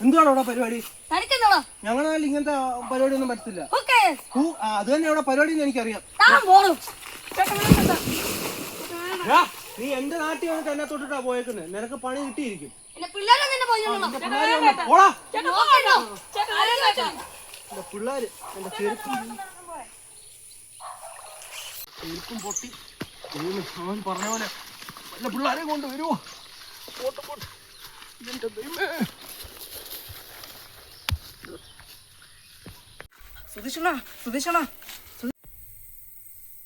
എന്തുവാണ് അവിടെ പരിപാടി? ഞങ്ങളാൽ ഇങ്ങനത്തെ പരിപാടി ഒന്നും പറ്റത്തില്ല. അത് തന്നെ അവിടെ പരിപാടി എന്ന് എനിക്കറിയാം. നീ എന്റെ നാട്ടിൽ വന്നിട്ട് എന്നെ തൊട്ടിട്ടാ പോയേക്കുന്നത്. നിനക്ക് പണി കിട്ടിയിരിക്കും. പിള്ളേര് എന്റെ ചെരുപ്പും പൊട്ടി അവൻ പറഞ്ഞ പോലെ വല്ല പിള്ളേരെ കൊണ്ട് വരുമോ?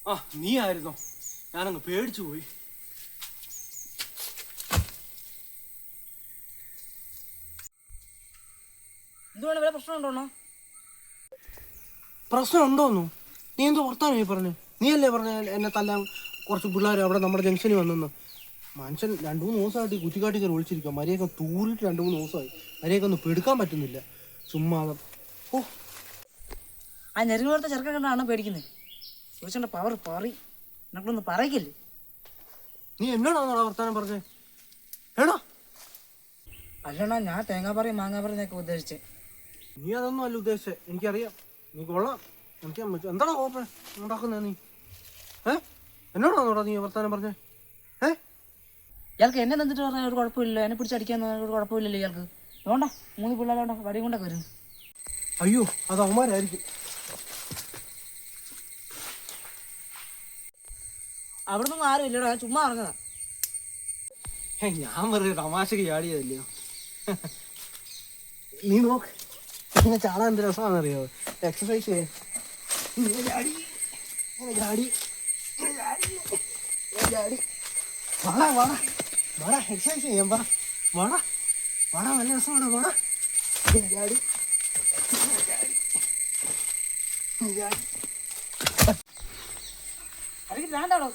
ആ നീ ആയിരുന്നോ? ഞാനങ്ങ് പേടിച്ചു പോയി. എന്തുവാണ് വല്ല പ്രശ്നം ഉണ്ടോണോ? പ്രശ്നം ഉണ്ടോന്നു? നീ എന്തോ വർത്താനമായി പറഞ്ഞു? നീയല്ലേ പറഞ്ഞ എന്നെ തല്ലാൻ കുറച്ച് പിള്ളേർ അവിടെ നമ്മുടെ ജംഗ്ഷനിൽ വന്നെന്ന്. മനുഷ്യൻ 2-3 ദിവസമായിട്ട് ഈ കുറ്റിക്കാട്ടി കയറി ഒളിച്ചിരിക്കുക. മരിയൊക്കെ തൂറിട്ട് 2-3 ദിവസമായി. മരിയൊക്കെ ഒന്ന് പെടുക്കാൻ പറ്റുന്നില്ല. ചുമ്മാ ഓ ആ ഞെരുങ്ങോളത്തെ ചെറുക്കം കണ്ടാണ് പേടിക്കുന്നത്. ചോദിച്ചോണ്ട പവർ പറി എന്നൊക്കെ പറയില്ലേ. നീ എന്നോടാണോ വർത്താനം പറഞ്ഞേ? ഏടാ അല്ലണ, ഞാൻ തേങ്ങാപ്പറയും മാങ്ങാപ്പറയൊക്കെ ഉദ്ദേശിച്ചേ. നീ അതൊന്നും അല്ല ഉദ്ദേശിച്ചേ, എനിക്കറിയാം. നീ കൊള്ളാം. എനിക്ക് എന്താണോ കോപ്പേ ഉണ്ടാക്കുന്നത് നീ? എന്നോടാണോടാ നീ വർത്താനം പറഞ്ഞേ? ഇയാൾക്ക് എന്നെ തന്നിട്ട് പറഞ്ഞാൽ ഒരു കുഴപ്പമില്ല, എന്നെ പിടിച്ചടിക്കാൻ ഒരു കുഴപ്പമില്ലല്ലോ ഇയാൾക്ക്. അതുകൊണ്ടാ 3 പിള്ളേരോണ്ട വടിയും കൊണ്ടൊക്കെ വരുന്നു. അയ്യോ, അത് അവന്മാരായിരിക്കും. അവിടെ നിന്നും ആരും ഇല്ലടാ, ഞാൻ ചുമ്മാ പറഞ്ഞതാ. ഞാൻ വെറുതെ തമാശക്ക് ചാടിയതല്ലയോ. നീ നോക്ക്, ഇങ്ങനെ ചാടാൻ എന്ത് രസമാണെന്നറിയാമോ? എക്സസൈസ് ചെയ്യാൻ വാടാ എക്സസൈസ് ചെയ്യാൻ വാടാ നല്ല രസമാണ്. വാടാ ചാടി അതിന് ഭ്രാന്താണോ?